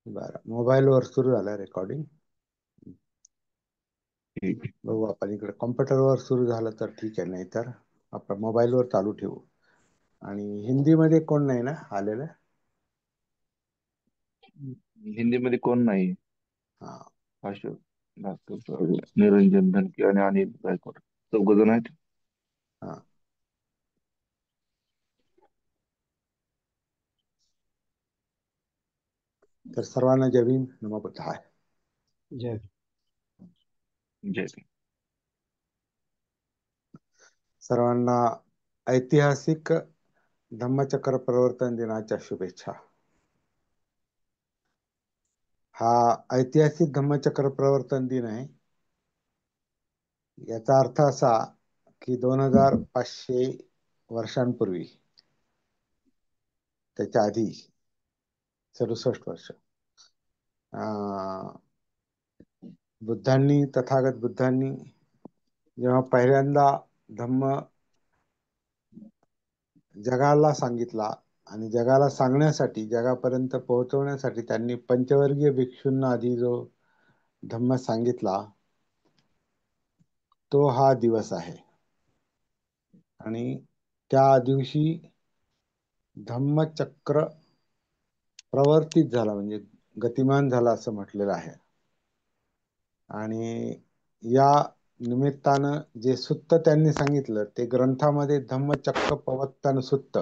बरं, मोबाईलवर सुरू झालं रेकॉर्डिंग. ठीक आहे. बघू, आपण इकडे कॉम्प्युटरवर सुरू झालं तर ठीक आहे, नाही तर आपण मोबाईलवर चालू ठेवू. आणि हिंदीमध्ये कोण नाही ना आलेलं? हिंदीमध्ये कोण नाही. हा. अशोक भास्कर, निरंजन धनके आणि अनिल गायकवाड, चौघ जण आहेत. हा. तर सर्वांना जय भीम, नमो बुद्धाय. जय जय. सर्वांना ऐतिहासिक धम्मचक्र प्रवर्तन दिनाच्या शुभेच्छा. हा ऐतिहासिक धम्मचक्र प्रवर्तन दिन आहे. याचा अर्थ असा की 2500 वर्षांपूर्वी, त्याच्या आधी 67 वर्ष, अं, तथागत बुद्धांनी जेव्हा पहिल्यांदा धम्म जगाला सांगितला, आणि जगाला सांगण्यासाठी, जगापर्यंत पोहोचवण्यासाठी त्यांनी पंचवर्गीय भिक्षूंना आधी जो धम्म सांगितला, तो हा दिवस आहे. आणि त्या दिवशी धम्मचक्र प्रवर्तित झाला, म्हणजे गतिमान झाला असं म्हटलेलं आहे. आणि या निमित्तानं जे सुत्त त्यांनी सांगितलं ते ग्रंथामध्ये धम्मचक्र प्रवर्तन सुत्त,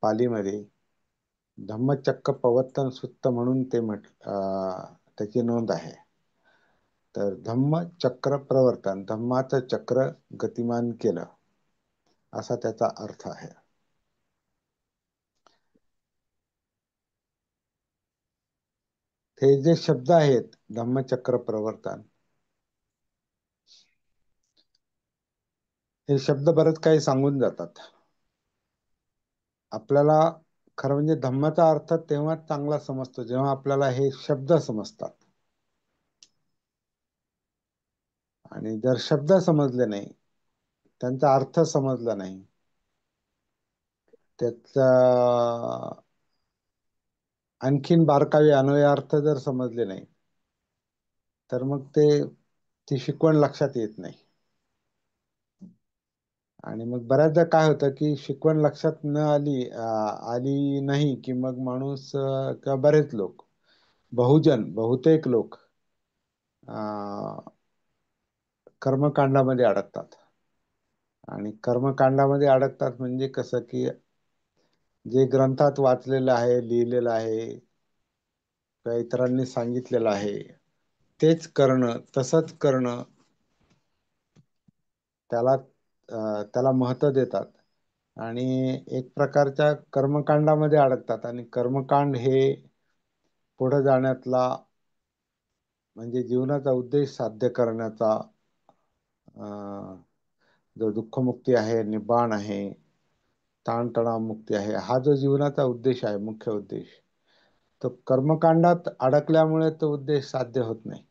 पालीमध्ये धम्मचक्र प्रवर्तन सुत्त म्हणून त्याची नोंद आहे. तर धम्मचक्र प्रवर्तन, धम्माचं चक्र गतिमान केलं, असा त्याचा अर्थ आहे. हे जे शब्द आहेत धम्मचक्र प्रवर्तन, हे शब्द बरेच काही सांगून जातात आपल्याला. खरं म्हणजे धम्माचा अर्थ तेव्हाच चांगला समजतो जेव्हा आपल्याला हे शब्द समजतात. आणि जर शब्द समजले नाही, त्यांचा अर्थ समजला नाही, त्याचा आणखीन बारकावे अन्वयार्थ जर समजले नाही, तर मग ती शिकवण लक्षात येत नाही. आणि मग बऱ्याचदा काय होतं की शिकवण लक्षात न आली नाही की मग माणूस किंवा बरेच लोक, बहुतेक लोक कर्मकांडामध्ये अडकतात. आणि कर्मकांडामध्ये अडकतात म्हणजे कसं की जे ग्रंथात वाचलेलं आहे, लिहिलेलं आहे किंवा इतरांनी सांगितलेलं आहे, तेच करणं, तसंच करणं, त्याला महत्त्व देतात. आणि एक प्रकारच्या कर्मकांडामध्ये अडकतात. आणि कर्मकांड हे पुढे जाण्यातला, म्हणजे जीवनाचा उद्देश साध्य करण्याचा, अं, जो दुःखमुक्ती आहे, निब्बाण आहे, ताणतणाव मुक्ती आहे, हा जो जीवनाचा उद्देश आहे, मुख्य उद्देश, तो कर्मकांडात अडकल्यामुळे तो उद्देश साध्य होत नाही.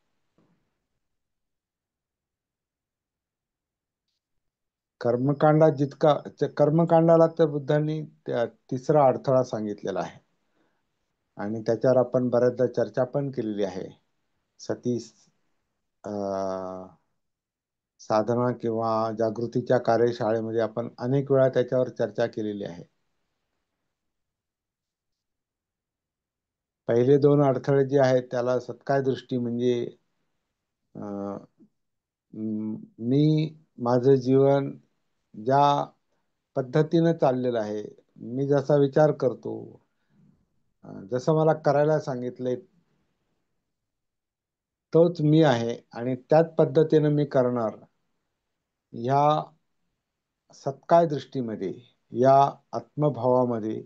कर्मकांडाला तर बुद्धांनी तिसरा अडथळा सांगितलेला आहे. आणि त्याच्यावर आपण बऱ्याचदा चर्चा पण केलेली आहे. सती साधना किंवा जागृतीच्या कार्यशाळेमध्ये आपण अनेक वेळा त्याच्यावर चर्चा केलेली आहे. पहिले दोन अडथळे जे आहेत त्याला सत्काय दृष्टी, म्हणजे अं, मी माझं जीवन ज्या पद्धतीनं चाललेलं आहे, मी जसा विचार करतो, जसं मला करायला सांगितलंय तोच मी आहे, आणि त्याच पद्धतीनं मी करणार, या सत्काय दृष्टीमध्ये, या आत्मभावामध्ये,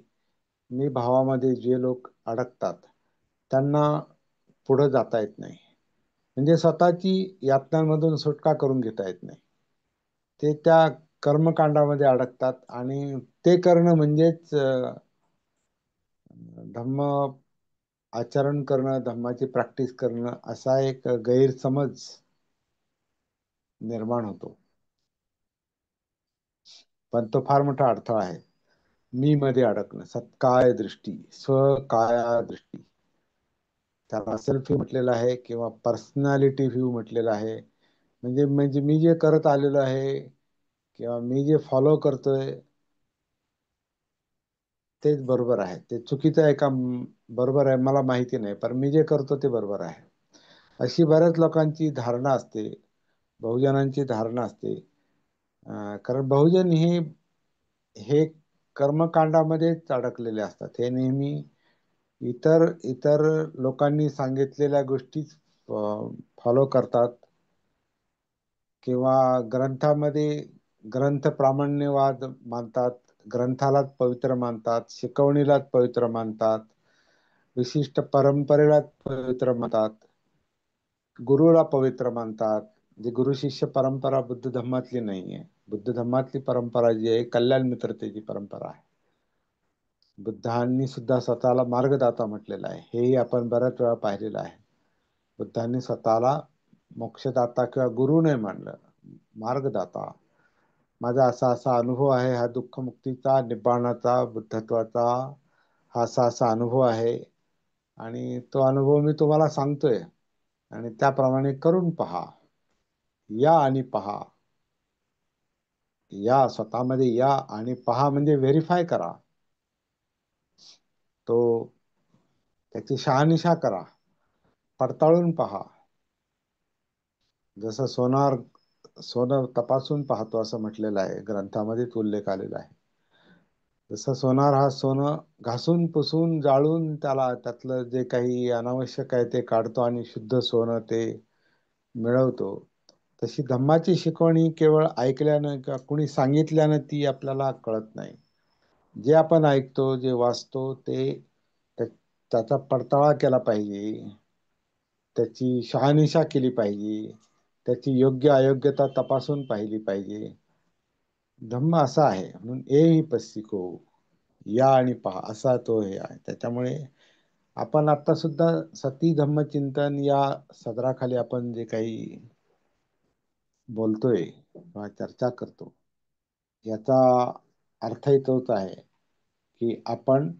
मी भावामध्ये जे लोक अडकतात त्यांना पुढे जाता येत नाही. म्हणजे स्वतःची यातनांमधून सुटका करून घेता येत नाही. ते त्या कर्मकांडामध्ये अडकतात. आणि ते करणं म्हणजेच धम्म आचरण करणं, धम्माची प्रॅक्टिस करणं, असा एक गैरसमज निर्माण होतो. पण तो फार मोठा अडथळा आहे. मी मध्ये अडकणं, सत्काय दृष्टी, स्वकाया दृष्टी. त्याला सेल्फ व्ह्यू म्हटलेलं आहे किंवा पर्सनॅलिटी व्ह्यू म्हटलेलं आहे. म्हणजे म्हणजे मी जे करत आलेलो आहे किंवा मी जे फॉलो करतोय तेच बरोबर आहे. ते चुकीचं आहे का बरोबर आहे मला माहिती नाही, पण मी जे करतो ते बरोबर आहे, अशी बऱ्याच लोकांची धारणा असते, बहुजनांची धारणा असते. कारण बहुजन हे कर्मकांडामध्येच अडकलेले असतात. हे नेहमी इतर इतर लोकांनी सांगितलेल्या गोष्टीच फॉलो करतात किंवा ग्रंथामध्ये ग्रंथ प्रामाण्यवाद मानतात, ग्रंथालाच पवित्र मानतात, शिकवणीलाच पवित्र मानतात, विशिष्ट परंपरेलाच पवित्र मानतात, गुरुला पवित्र मानतात. जी गुरु शिष्य परंपरा बुद्ध धर्मातली नाहीये. बुद्ध धर्मातली परंपरा जी आहे कल्याण मित्रतेची परंपरा आहे. बुद्धांनी सुद्धा स्वतःला मार्गदाता म्हटलेलं आहे, हेही आपण बऱ्याच वेळा पाहिलेलं आहे. बुद्धांनी स्वतःला मोक्षदाता किंवा गुरु नाही मानलं, मार्गदाता. माझा असा असा अनुभव आहे, हा दुःखमुक्तीचा, निब्बाणाचा, बुद्धत्वाचा हा असा असा अनुभव आहे आणि तो अनुभव मी तुम्हाला सांगतोय आणि त्याप्रमाणे करून पहा. या आणि पहा. या स्वतःमध्ये या आणि पहा म्हणजे व्हेरीफाय करा. तो त्याची शहानिशा करा, पडताळून पहा. जसं सोनं तपासून पाहतो असं म्हटलेलं आहे, ग्रंथामध्येच उल्लेख आलेला आहे. जसं सोनार हा सोनं घासून पुसून जाळून त्याला त्यातलं जे काही अनावश्यक आहे ते काढतो आणि शुद्ध सोनं ते मिळवतो, तशी धम्माची शिकवण ही केवळ ऐकल्यानं किंवा कुणी सांगितल्यानं ती आपल्याला कळत नाही. जे आपण ऐकतो, जे वाचतो ते त्याचा पडताळा केला पाहिजे, त्याची शहानिशा केली पाहिजे, त्याची योग्य अयोग्यता तपासून पाहिली पाहिजे. धम्म असा आहे म्हणून ए ही पस्सिको, या आणि पहा असा तो हे आहे. त्याच्यामुळे आपण आता सुद्धा सती धम्मचिंतन या सदराखाली आपण जे काही बोलतोय किंवा चर्चा करतो, याचा अर्थही तोच आहे की आपण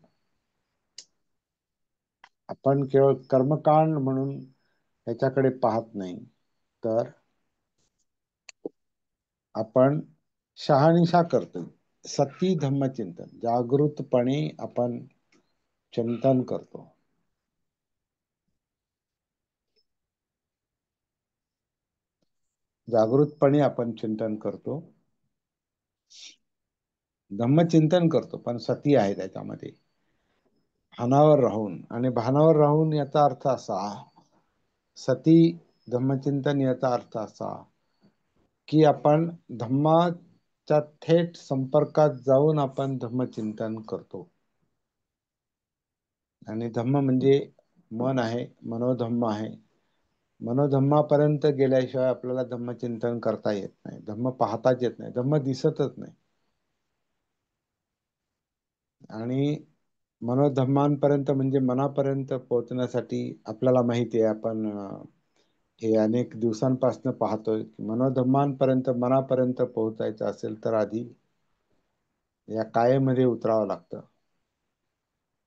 केवळ कर्मकांड म्हणून ह्याच्याकडे पाहत नाही, तर आपण शहानिशा करतो. सती धम्मचिंतन जागृतपणे आपण चिंतन करतो. जागृतपणे आपण चिंतन करतो, धम्मचिंतन करतो, पण सती आहे त्याच्यामध्ये, भानावर राहून. आणि भानावर राहून याचा अर्थ असा, सती धम्मचिंतन याचा अर्थ असा की आपण धम्माच्या थेट संपर्कात जाऊन आपण धम्मचिंतन करतो. आणि धम्म म्हणजे मन आहे, मनोधम्म आहे. मनोधम्मापर्यंत गेल्याशिवाय आपल्याला धम्मचिंतन करता येत नाही, धम्म पाहताच येत नाही, धम्म दिसतच नाही. आणि मनोधम्मांपर्यंत म्हणजे मनापर्यंत पोहोचण्यासाठी आपल्याला माहिती आहे, आपण हे अनेक दिवसांपासून पाहतोय की मनोधम्मांपर्यंत मनापर्यंत पोहोचायचं असेल तर आधी या कायेमध्ये उतरावं लागतं.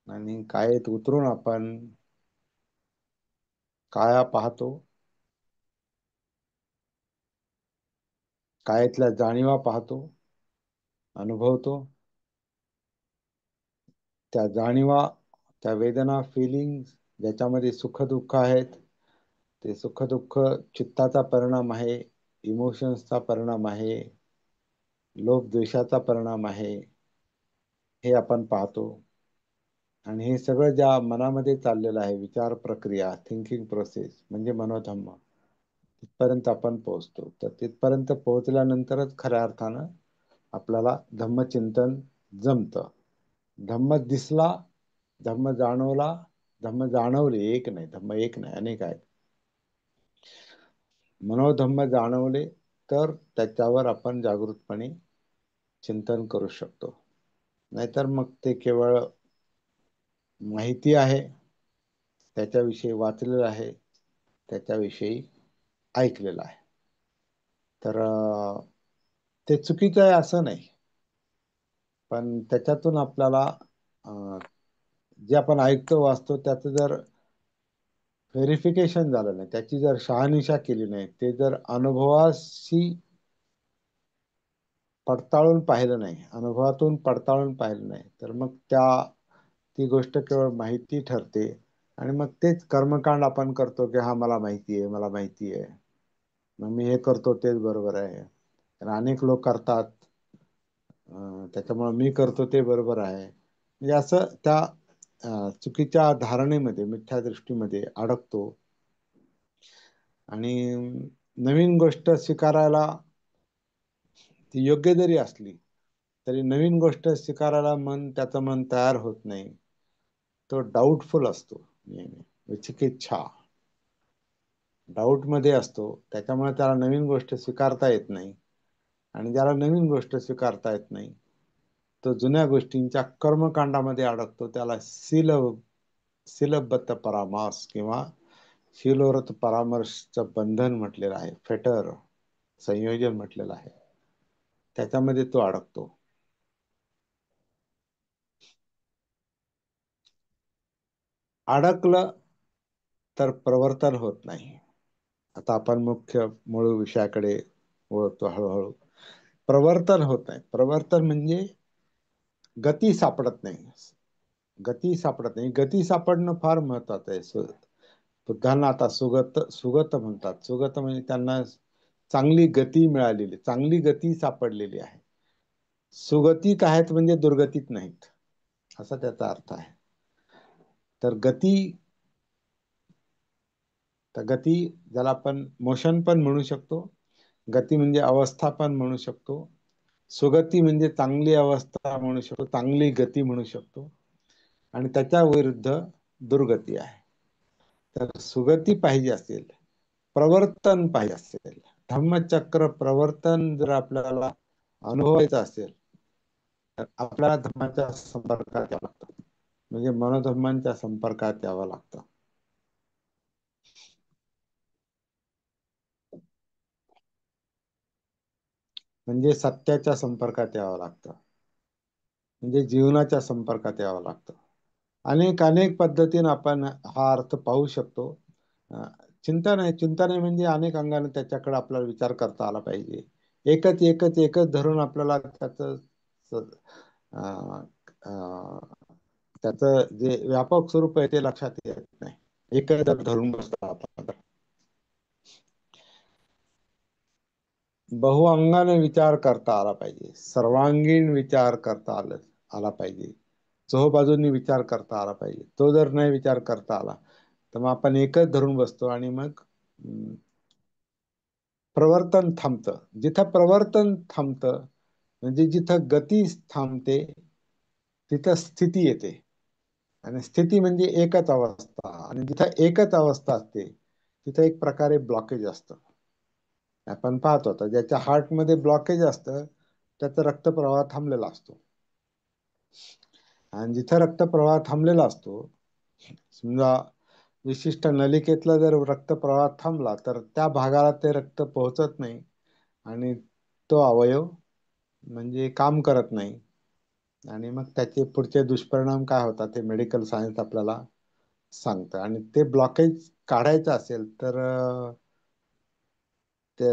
आणि कायेत उतरून आपण काया पाहतो, कायेतल्या जाणीवा पाहतो, अनुभवतो. त्या जाणीवा, त्या वेदना, फिलिंग्स ज्याच्यामध्ये सुख दुःख आहेत, ते सुख दुःख चित्ताचा परिणाम आहे, इमोशन्सचा परिणाम आहे, लोभ द्वेषाचा परिणाम आहे, हे आपण पाहतो. आणि हे सगळं ज्या मनामध्ये चाललेलं आहे, विचार प्रक्रिया, थिंकिंग प्रोसेस म्हणजे मनोधम्म, तिथपर्यंत आपण पोहोचतो. तर तिथपर्यंत पोहोचल्यानंतरच खऱ्या अर्थानं आपल्याला धम्मचिंतन जमतं. धम्म दिसला, धम्म जाणवला, धम्म जाणवले, एक नाही, धम्म एक नाही, अनेक आहेत. मनोधम्म जाणवले तर त्याच्यावर आपण जागृतपणे चिंतन करू शकतो. नाहीतर मग ते केवळ माहिती आहे, त्याच्याविषयी वाचलेलं आहे, त्याच्याविषयी ऐकलेलं आहे. तर ते चुकीचं आहे असं नाही, पण त्याच्यातून आपल्याला जे आपण ऐकतो वाचतो त्याचं जर व्हेरिफिकेशन झालं नाही, त्याची जर शहानिशा केली नाही, ते जर अनुभवाशी पडताळून पाहिलं नाही, अनुभवातून पडताळून पाहिलं नाही, तर मग ती गोष्ट केवळ माहिती ठरते. आणि मग तेच कर्मकांड आपण करतो की हा मला माहिती आहे, मला माहिती आहे, मग मी हे करतो तेच बरोबर आहे. तर अनेक लोक करतात, त्याच्यामुळे मी करतो ते बरोबर आहे, म्हणजे असं त्या चुकीच्या धारणेमध्ये, मिथ्या दृष्टीमध्ये अडकतो. आणि नवीन गोष्ट स्वीकारायला ती योग्य जरी असली, तरी नवीन गोष्ट स्वीकारायला त्याचं मन तयार होत नाही. तो डाऊटफुल असतो नेहमी, विचिकिच्छा, डाऊट मध्ये असतो. त्याच्यामुळे त्याला नवीन गोष्ट स्वीकारता येत नाही. आणि ज्याला नवीन गोष्ट स्वीकारता येत नाही, तो जुन्या गोष्टींच्या कर्मकांडामध्ये अडकतो. त्याला शीलबद्ध परामास किंवा शीलोरत परामर्शचं बंधन म्हटलेलं आहे, फेटर, संयोजन म्हटलेलं आहे, त्याच्यामध्ये तो अडकतो. अडकलं तर प्रवर्तन होत नाही. आता आपण मुख्य मूळ विषयाकडे वळतो हळूहळू. प्रवर्तन होत नाही. प्रवर्तन म्हणजे गती सापडत नाही. गती सापडत नाही. गती सापडणं फार महत्वाचं आहे. बुद्धांना आता सुगत सुगत म्हणतात. सुगत म्हणजे त्यांना चांगली गती मिळालेली, चांगली गती सापडलेली आहे. सुगतीत आहेत म्हणजे दुर्गतीत नाहीत, असा त्याचा अर्थ आहे. तर गती ज्याला आपण मोशन पण म्हणू शकतो, गती म्हणजे अवस्था पण म्हणू शकतो, सुगती म्हणजे चांगली अवस्था म्हणू शकतो, चांगली गती म्हणू शकतो, आणि त्याच्या विरुद्ध दुर्गती आहे. तर सुगती पाहिजे असेल, प्रवर्तन पाहिजे असेल, धम्मचक्र प्रवर्तन जर आपल्याला अनुभवायचं असेल, तर आपल्याला धर्माच्या संपर्कात यावं लागतं, म्हणजे मनोधर्मांच्या संपर्कात यावं लागतं. म्हणजे सत्याच्या संपर्कात यावं लागतं, म्हणजे जीवनाच्या संपर्कात यावं लागतं. अनेक अनेक पद्धतीने आपण हा अर्थ पाहू शकतो. अं, चिंता नाही म्हणजे अनेक अंगाने त्याच्याकडे आपल्याला विचार करता आला पाहिजे. एकच एकच एकच धरून आपल्याला अं, अं, त्याचं जे व्यापक स्वरूप आहे ते लक्षात येत नाही. एकच जर धरून बसतो आपण तर. बहुअंगाने विचार करता आला पाहिजे, सर्वांगीण विचार करता आला पाहिजे, चोहोबाजूंनी विचार करता आला पाहिजे. तो जर नाही विचार करता आला, तर मग आपण एकच धरून बसतो आणि मग प्रवर्तन थांबतं. जिथं प्रवर्तन थांबतं म्हणजे जिथं गती थांबते, तिथं स्थिती येते. आणि स्थिती म्हणजे एकच अवस्था, आणि जिथं एकच अवस्था असते तिथं एक प्रकारे ब्लॉकेज असतं. आपण पाहतो आता ज्याच्या हार्टमध्ये ब्लॉकेज असतं, त्याचा रक्तप्रवाह थांबलेला असतो. आणि जिथं रक्तप्रवाह थांबलेला असतो, समजा विशिष्ट नलिकेतला जर रक्तप्रवाह थांबला, तर त्या भागाला ते रक्त पोहोचत नाही, आणि तो अवयव म्हणजे काम करत नाही. आणि मग त्याचे पुढचे दुष्परिणाम काय होतात ते मेडिकल सायन्स आपल्याला सांगतं. आणि ते ब्लॉकेज काढायचं असेल तर ते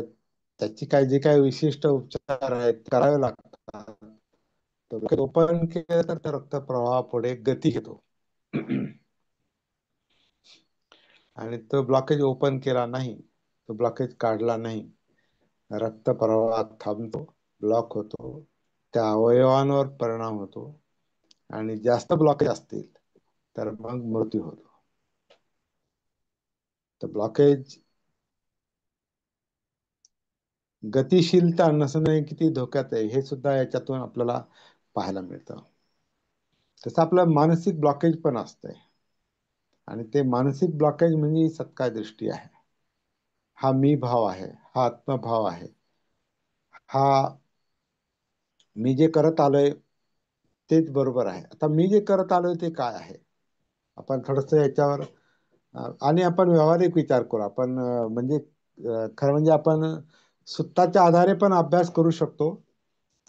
त्याची काय जे काही विशिष्ट उपचार आहेत करावे लागतात. ओपन केलं तर त्या रक्तप्रवाह पुढे गती घेतो. आणि तो ब्लॉकेज ओपन केला नाही, तो ब्लॉकेज काढला नाही, रक्तप्रवाह थांबतो, ब्लॉक होतो, त्या अवयवांवर परिणाम होतो, आणि जास्त ब्लॉकेज असतील तर मग मृत्यू होतो. तर ब्लॉकेज, गतिशीलता नसणे किती धोक्यात आहे हे सुद्धा याच्यातून आपल्याला पाहायला मिळतं. तसं आपलं मानसिक ब्लॉकेज पण असतंय. आणि ते मानसिक ब्लॉकेज म्हणजे सत्काय दृष्टी आहे, हा मी भाव आहे, हा आत्मभाव आहे, हा मी जे करत आलोय तेच बरोबर आहे. आता मी जे करत आलोय ते काय आहे, आपण थोडस याच्यावर आणि आपण व्यावहारिक विचार करू. आपण म्हणजे खरं म्हणजे आपण सुत्ताच्या आधारे पण अभ्यास करू शकतो.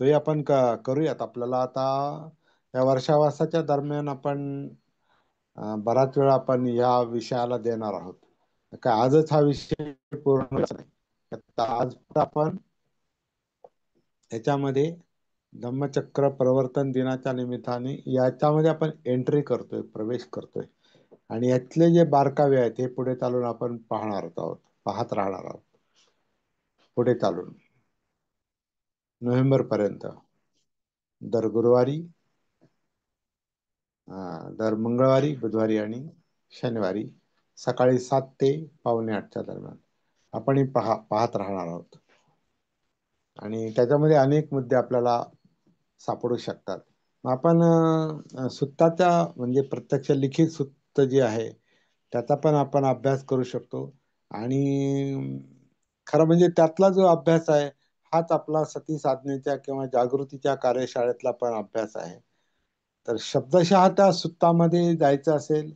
तोही आपण करूयात. आपल्याला आता या वर्षावासाच्या दरम्यान आपण बराच वेळ आपण या विषयाला देणार आहोत. काय आजच हा विषय पूर्ण नाही. आता आज आपण याच्यामध्ये धम्मचक्र प्रवर्तन दिनाच्या निमित्ताने याच्यामध्ये आपण एंट्री करतोय, प्रवेश करतोय. आणि यातले जे बारकावे आहेत हे पुढे चालून आपण पाहत राहणार आहोत पुढे चालून नोव्हेंबर पर्यंत, दर गुरुवारी, दर मंगळवारी, बुधवारी आणि शनिवारी सकाळी 7 ते पावणे 8च्या दरम्यान आपण ही पाहत राहणार आहोत. आणि त्याच्यामध्ये अनेक मुद्दे आपल्याला सापडू शकतात. मग आपण सुत्ताच्या म्हणजे प्रत्यक्ष लिखित सुत्त जे आहे त्याचा पण आपण अभ्यास करू शकतो. आणि खरं म्हणजे त्यातला जो अभ्यास आहे हाच आपला सती साधनेच्या किंवा जागृतीच्या कार्यशाळेतला पण अभ्यास आहे. तर शब्दशः त्या सुत्तामध्ये जायचं असेल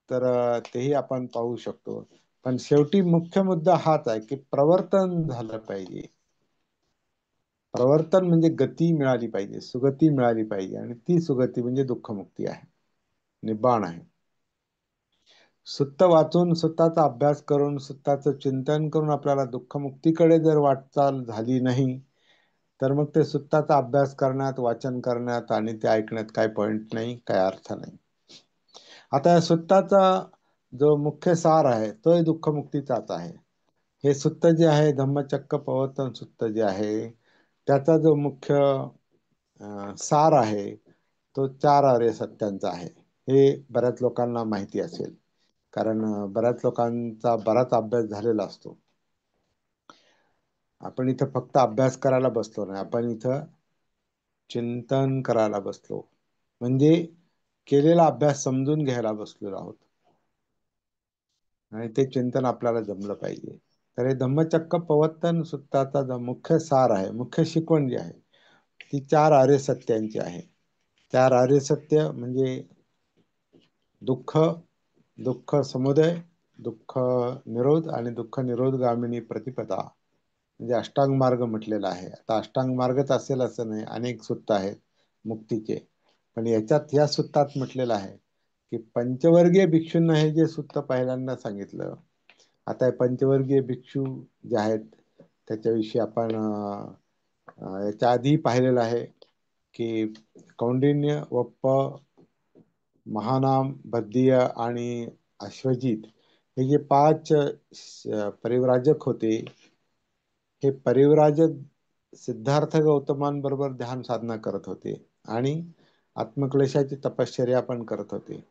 तर तेही आपण पाहू शकतो. पण शेवटी मुख्य मुद्दा हाच आहे की प्रवर्तन झालं पाहिजे. प्रवर्तन म्हणजे गती मिळाली पाहिजे, सुगती मिळाली पाहिजे, आणि ती सुगती म्हणजे दुःखमुक्ती आहे, निब्बाण आहे. सुत्त वाचून, सुत्ताचा अभ्यास करून, सुत्ताचं चिंतन करून आपल्याला दुःखमुक्तीकडे जर वाटचाल झाली नाही तर मग ते सुत्ताचा अभ्यास करण्यात, वाचन करण्यात आणि ते ऐकण्यात काय पॉइंट नाही, काय अर्थ नाही. आता या सुत्ताचा जो मुख्य सार आहे तोही दुःखमुक्तीचाच आहे. हे सुत्त जे आहे, धम्मचक्र प्रवर्तन सुत्त जे आहे, त्याचा जो मुख्य सार आहे तो 4 आर्य सत्यांचा आहे. हे बऱ्याच लोकांना माहिती असेल, कारण बऱ्याच लोकांचा बराच अभ्यास झालेला असतो. आपण इथं फक्त अभ्यास करायला बसलो नाही, आपण इथं चिंतन करायला बसलो, म्हणजे केलेला अभ्यास समजून घ्यायला बसलेलो आहोत. आणि ते चिंतन आपल्याला जमलं पाहिजे. तर हे धम्मचक्र प्रवर्तन सुत्ताचा जो मुख्य सार आहे, मुख्य शिकवण जी आहे ती 4 आर्य सत्यांची आहे. 4 आर्य सत्य म्हणजे दुःख, दुःख समुदय, दुःख निरोध आणि दुःख निरोधगामिनी प्रतिपदा, म्हणजे अष्टांग मार्ग म्हटलेला आहे. आता अष्टांग मार्गच असेल असं नाही, अनेक सुत्त आहेत मुक्तीचे. पण याच्यात या सुत्तात म्हटलेलं आहे की पंचवर्गीय भिक्षूंना हे जे सुत्त पहिल्यांदा सांगितलं. आता हे पंचवर्गीय भिक्षू जे आहेत त्याच्याविषयी आपण याच्या आधी पाहिलेलं आहे की कौंडिन्य, वप्प, महानाम, बद्दीय आणि अश्वजित हे जे 5 परिव्राजक होते, हे परिव्राजक सिद्धार्थ गौतमांबरोबर ध्यान साधना करत होते आणि आत्मक्लेशाची तपश्चर्या पण करत होते.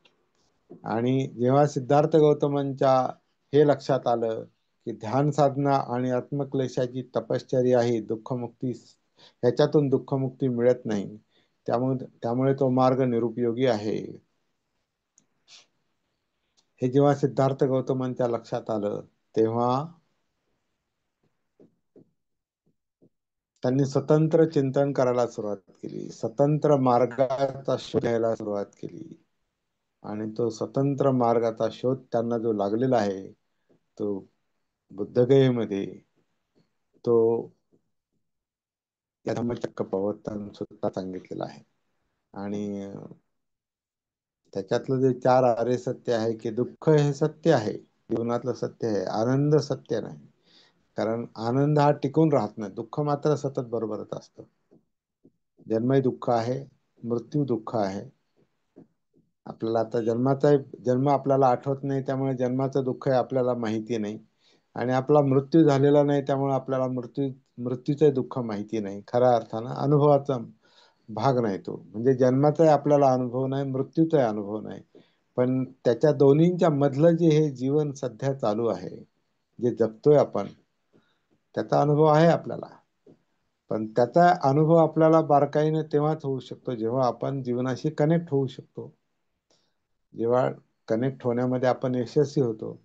आणि जेव्हा सिद्धार्थ गौतमांच्या हे लक्षात आलं की ध्यान साधना आणि आत्मक्लेशाची तपश्चर्या ही दुःखमुक्ती, ह्याच्यातून दुःखमुक्ती मिळत नाही, त्यामुळे तो मार्ग निरुपयोगी आहे. हे जेव्हा सिद्धार्थ गौतमांच्या लक्षात आलं तेव्हा त्यांनी स्वतंत्र चिंतन करायला सुरुवात केली, स्वतंत्र मार्गाचा शोध घ्यायला सुरुवात केली. आणि तो स्वतंत्र मार्गाचा शोध त्यांना जो लागलेला आहे तो बुद्धगयेमध्ये, तो या धम्मचक्र प्रवर्तन सुद्धा सांगितलेला आहे. आणि त्याच्यातलं जे 4 आर्य सत्य आहे की दुःख हे सत्य आहे, जीवनातलं सत्य आहे, आनंद सत्य नाही. कारण आनंद हा टिकून राहत नाही, दुःख मात्र सतत बरोबरच असतं. जन्मही दुःख आहे, मृत्यू दुःख आहे. आपल्याला आता जन्म आपल्याला आठवत नाही, त्यामुळे जन्माचं दुःख आहे आपल्याला माहिती नाही. आणि आपला मृत्यू झालेला नाही, त्यामुळे आपल्याला मृत्यूचे दुःख माहिती नाही. खऱ्या अर्थानं अनुभवाचा भाग नाही तो, म्हणजे जन्माचाही आपल्याला अनुभव नाही, मृत्यूचाही अनुभव नाही. पण त्याच्या दोन्हींच्या मधलं जे हे जीवन सध्या चालू आहे, जे जगतोय आपण, त्याचा अनुभव आहे आपल्याला. पण त्याचा अनुभव आपल्याला बारकाईने तेव्हाच होऊ शकतो जेव्हा आपण जीवनाशी कनेक्ट होऊ शकतो, जेव्हा कनेक्ट होण्यामध्ये आपण यशस्वी होतो.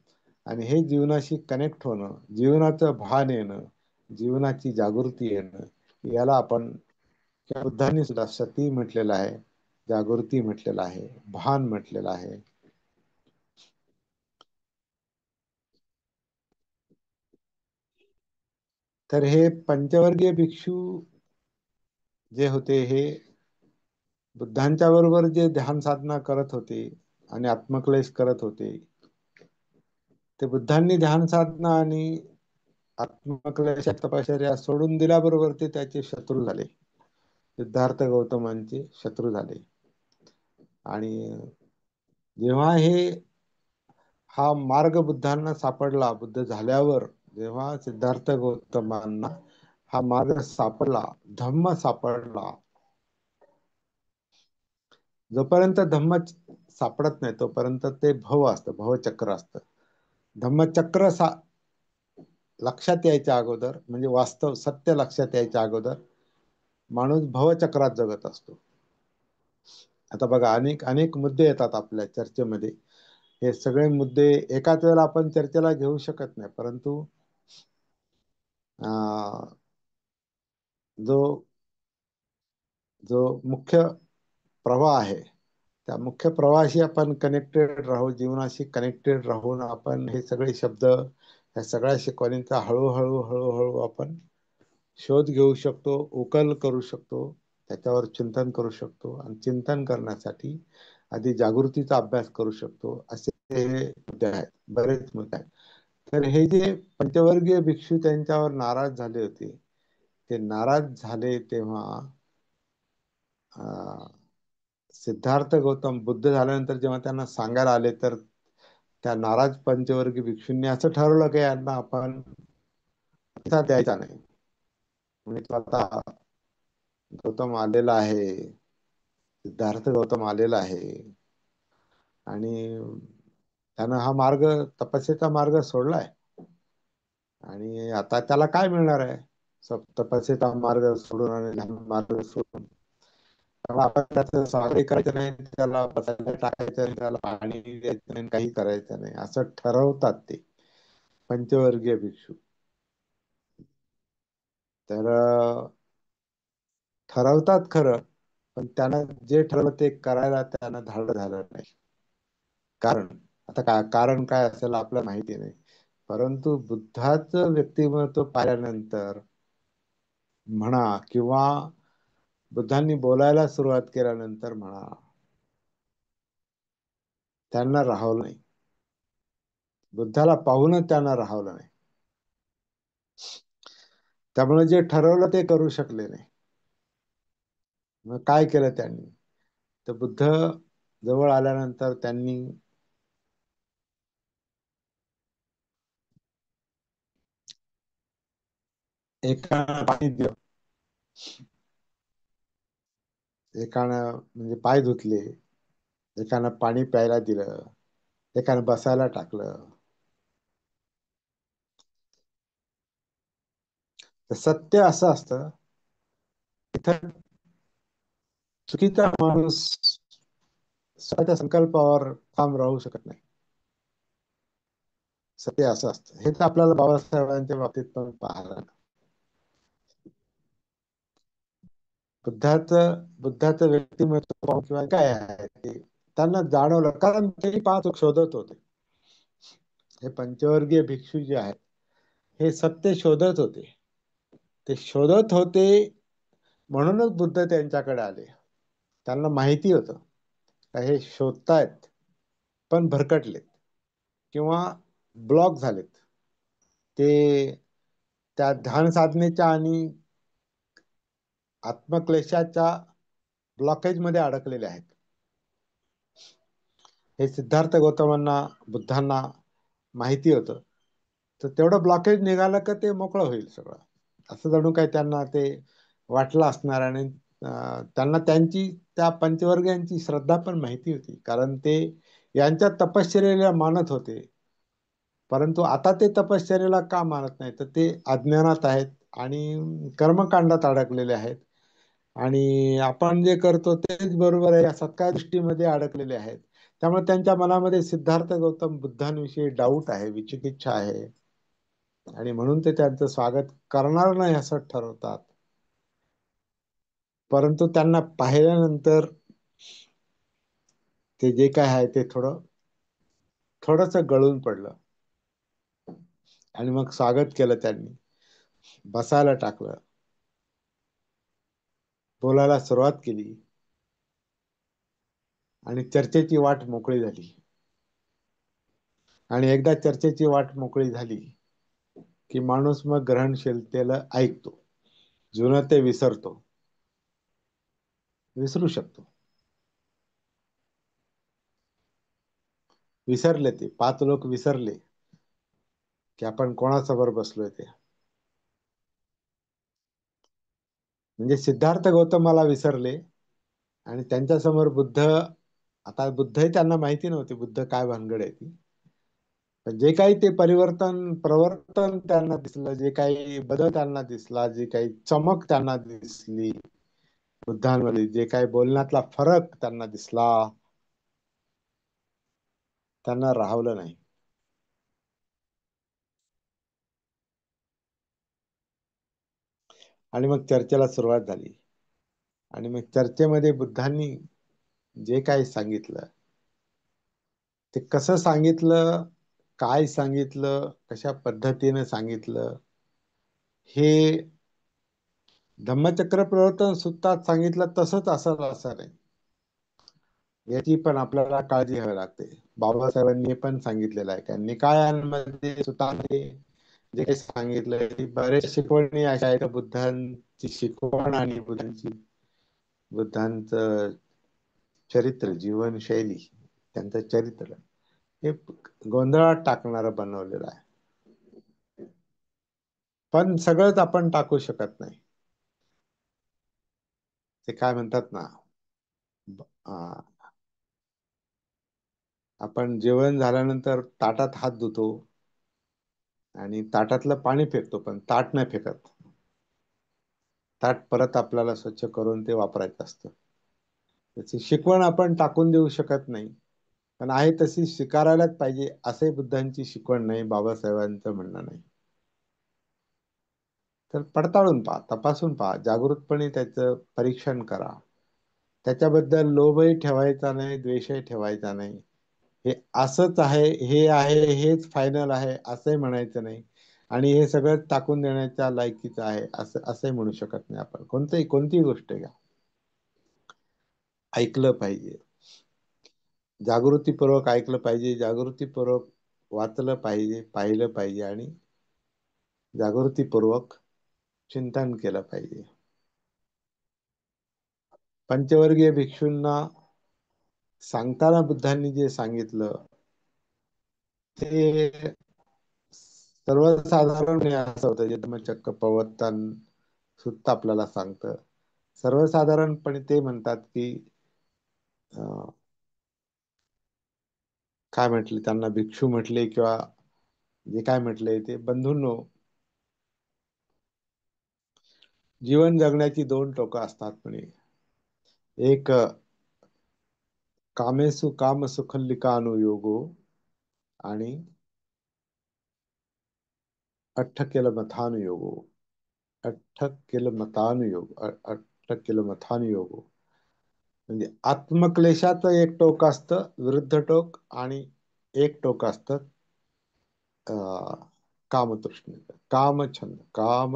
आणि हे जीवनाशी कनेक्ट होणं, जीवनाचं भान येणं, जीवनाची जागृती येणं, याला आपण त्या बुद्धांनी सुद्धा सती म्हटलेलं आहे, जागृती म्हटलेलं आहे, भान म्हटलेलं आहे. तर हे पंचवर्गीय भिक्षू जे होते हे बुद्धांच्या बरोबर जे ध्यान साधना करत होते आणि आत्मक्लेश करत होते, ते बुद्धांनी ध्यान साधना आणि आत्मक्लेश तपश्चर्या सोडून दिल्याबरोबर ते त्याचे शत्रू झाले. सिद्धार्थ गौतमांचे शत्रू झाले. आणि जेव्हा हा मार्ग बुद्धांना सापडला, बुद्ध झाल्यावर जेव्हा सिद्धार्थ गौतमांना हा मार्ग सापडला, धम्म सापडला, जोपर्यंत धम्म सापडत नाही तोपर्यंत ते भव असतं, भवचक्र असतं. धम्मचक्र लक्षात यायच्या अगोदर, म्हणजे वास्तव सत्य लक्षात यायच्या अगोदर माणूस भवचक्रात जगत असतो. आता बघा, अनेक अनेक मुद्दे येतात आपल्या चर्चेमध्ये. हे सगळे मुद्दे एकाच वेळेला आपण चर्चेला घेऊ शकत नाही, परंतु अं, जो जो मुख्य प्रवाह आहे, त्या मुख्य प्रवाहाशी आपण कनेक्टेड राहू, जीवनाशी कनेक्टेड राहून आपण हे सगळे शब्द, या सगळ्या शिकवणींचा हळूहळू हळूहळू आपण शोध घेऊ शकतो, उकल करू शकतो, त्याच्यावर चिंतन करू शकतो. आणि चिंतन करण्यासाठी आधी जागृतीचा अभ्यास करू शकतो. असे हे मुद्दे आहेत, बरेच मुद्दे आहेत. तर हे जे पंचवर्गीय भिक्षू त्यांच्यावर नाराज झाले होते, ते नाराज झाले तेव्हा अं, सिद्धार्थ गौतम बुद्ध झाल्यानंतर जेव्हा त्यांना सांगायला आले, तर त्या नाराज पंचवर्गीय भिक्षूंनी असं ठरवलं की यांना आपण प्रतिसाद द्यायचा नाही. म्हणजे तो आता गौतम आलेला आहे, सिद्धार्थ गौतम आलेला आहे, आणि त्यानं हा मार्ग, तपस्येचा मार्ग सोडलाय, आणि आता त्याला काय मिळणार आहे? तपस्येचा मार्ग सोडून आणि ध्यान मार्ग सोडून. त्यामुळे आपण त्याचं स्वागत करायचं नाही, त्याला बसायला टाकायचं नाही, त्याला पाणी द्यायचं नाही, काही करायचं नाही, असं ठरवतात ते पंचवर्गीय भिक्षू. तर ठरवतात खरं, पण त्यानं जे ठरवलं ते करायला त्यानं धाडं झालं नाही. कारण, आता कारण काय असेल आपल्याला माहिती नाही, परंतु बुद्धाचं व्यक्तिमत्व पाहिल्यानंतर म्हणा, किंवा बुद्धांनी बोलायला सुरुवात केल्यानंतर म्हणा, त्यांना राहवलं नाही. बुद्धाला पाहूनच त्यांना राहवलं नाही. त्यामुळे जे ठरवलं ते करू शकले नाही. मग काय केलं त्यांनी? तर बुद्ध जवळ आल्यानंतर त्यांनी एकानं पाणी दिलं, एकानं म्हणजे पाय धुतले, एकानं पाणी प्यायला दिलं, एकानं बसायला टाकलं. तर सत्य असं असतं, इथं चुकीचा माणूस स्वतःच्या संकल्पावर ठाम राहू शकत नाही. सत्य असं असतं. हे तर आपल्याला बाबासाहेबांच्या बाबतीत पण पाहायला, बुद्धाचं व्यक्तिमत्व पाहून किंवा काय आहे ते त्यांना जाणवलं, कारण ते पाच शोधत होते. हे पंचवर्गीय भिक्षू जे आहेत, हे सत्य शोधत होते. ते शोधत होते म्हणूनच बुद्ध त्यांच्याकडे आले. त्यांना माहिती होतं का हे शोधतायत, पण भरकटलेत किंवा ब्लॉक झालेत. ते त्या ध्यान साधनेच्या आणि आत्मक्लेशाच्या ब्लॉकेज मध्ये अडकलेले आहेत. हे सिद्धार्थ गौतमांना, बुद्धांना माहिती होतं. तर तेवढं ब्लॉकेज निघालं का ते मोकळं होईल सगळं, असं जणू काय त्यांना ते वाटलं असणार. आणि त्यांना त्यांची, त्या पंचवर्गीयांची श्रद्धा पण माहिती होती, कारण ते यांच्या तपश्चर्येला मानत होते. परंतु आता ते तपश्चर्येला का मानत नाही? तर ते अज्ञानात आहेत आणि कर्मकांडात अडकलेले आहेत. आणि आपण जे करतो तेच बरोबर आहे या सत्कार दृष्टीमध्ये अडकलेले आहेत. त्यामुळे त्यांच्या मनामध्ये सिद्धार्थ गौतम बुद्धांविषयी डाऊट आहे, विचिकिच्छा आहे, आणि म्हणून ते त्यांचं स्वागत करणार नाही असं ठरवतात. परंतु त्यांना पाहिल्यानंतर ते जे काय आहे ते थोडस गळून पडलं, आणि मग स्वागत केलं त्यांनी, बसायला टाकलं, बोलायला सुरुवात केली. आणि चर्चेची वाट मोकळी झाली. आणि एकदा चर्चेची वाट मोकळी झाली की माणूस मग ग्रहणशीलतेला ऐकतो. जुनं ते विसरतो, विसरू शकतो. विसरले ते 5 लोक विसरले की आपण कोणासमोर बसलोय ते. म्हणजे सिद्धार्थ गौतमाला विसरले आणि त्यांच्यासमोर बुद्ध. आता बुद्धही त्यांना माहिती नव्हती बुद्ध काय भानगड आहे ती. पण जे काही ते प्रवर्तन त्यांना दिसलं, जे काही बदल त्यांना दिसला, जी काही चमक त्यांना दिसली बुद्धांमध्ये, जे काही बोलण्यातला फरक त्यांना दिसला, त्यांना राहवलं नाही. आणि मग चर्चेला सुरुवात झाली. आणि मग चर्चेमध्ये बुद्धांनी जे काही सांगितलं ते कसं सांगितलं, काय सांगितलं, कशा पद्धतीने सांगितलं, हे धम्मचक्र प्रवर्तन सूत्रात सांगितलं तसंच असं असं नाही. याची पण आपल्याला काळजी घ्यावी लागते. बाबासाहेबांनी हे पण सांगितलेलं आहे का निकायांमध्ये सुतांमध्ये जे काही सांगितलंय ती बरेच शिकवणी अशा आहेत बुद्धांची शिकवण आणि बुद्धांचं चरित्र, जीवनशैली, त्यांचं चरित्र हे गोंधळात टाकणारं बनवलेलं आहे. पण सगळंच आपण टाकू शकत नाही. ते काय म्हणतात ना, आ, आपण जेवण झाल्यानंतर ताटात हात धुतो आणि ताटातलं पाणी फेकतो पण ताट नाही फेकत. ताट परत आपल्याला स्वच्छ करून ते वापरायचं असतं. त्याची शिकवण आपण टाकून देऊ शकत नाही. पण आहे तशी स्वीकारायलाच पाहिजे असे बुद्धांची शिकवण नाही, बाबासाहेबांचं म्हणणं नाही. तर पडताळून पहा, तपासून पहा, जागृतपणे त्याचं परीक्षण करा. त्याच्याबद्दल लोभही ठेवायचा नाही, द्वेषही ठेवायचा नाही. हे असंच आहे, हे आहे, हेच फायनल आहे असंही म्हणायचं नाही. आणि हे सगळं टाकून देण्याच्या लायकीचं आहे असंही म्हणू शकत नाही आपण. कोणतीही गोष्ट घ्या, ऐकलं पाहिजे, जागृतीपूर्वक ऐकलं पाहिजे, जागृतीपूर्वक वाचलं पाहिजे, पाहिलं पाहिजे आणि जागृतीपूर्वक चिंतन केलं पाहिजे. पंचवर्गीय भिक्षूंना सांगताना बुद्धांनी जे सांगितलं ते सर्वसाधारण असं होतं, जे धम्मचक्र प्रवर्तन सुद्धा आपल्याला सांगतं. सर्वसाधारणपणे ते म्हणतात की अं, काय म्हटले त्यांना, भिक्षू म्हटले किंवा जे काय म्हटले ते, बंधूंनो, जीवन जगण्याची 2 टोकं असतात म्हणे. एक कामेसु काम सुखल्लिकानुयोगो आणि अठ्ठकेलमथानुयोगो. अठ्ठकेलमथानुयोगो म्हणजे आत्मक्लेशाचं एक टोक असतं विरुद्ध टोक, आणि एक टोक असतं कामतृष्णेचं, कामछंद, काम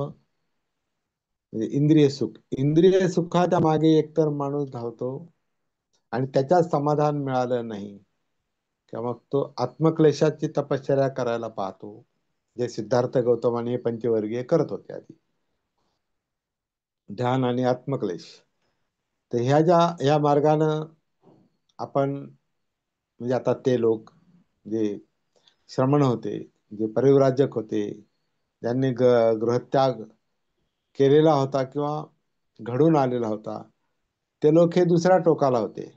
म्हणजे इंद्रिय सुख. इंद्रिय सुखाच्या मागे एकतर माणूस धावतो आणि त्याच्यात समाधान मिळालं नाही किंवा मग तो आत्मक्लेशाची तपश्चर्या करायला पाहतो, जे सिद्धार्थ गौतम हे पंचवर्गीय करत होते आधी, ध्यान आणि आत्मक्लेश. तर ह्या मार्गानं आपण, म्हणजे आता ते लोक जे श्रमण होते, जे परिव्राजक होते, ज्यांनी गृहत्याग केलेला होता किंवा घडून आलेला होता, ते लोक हे दुसऱ्या टोकाला होते.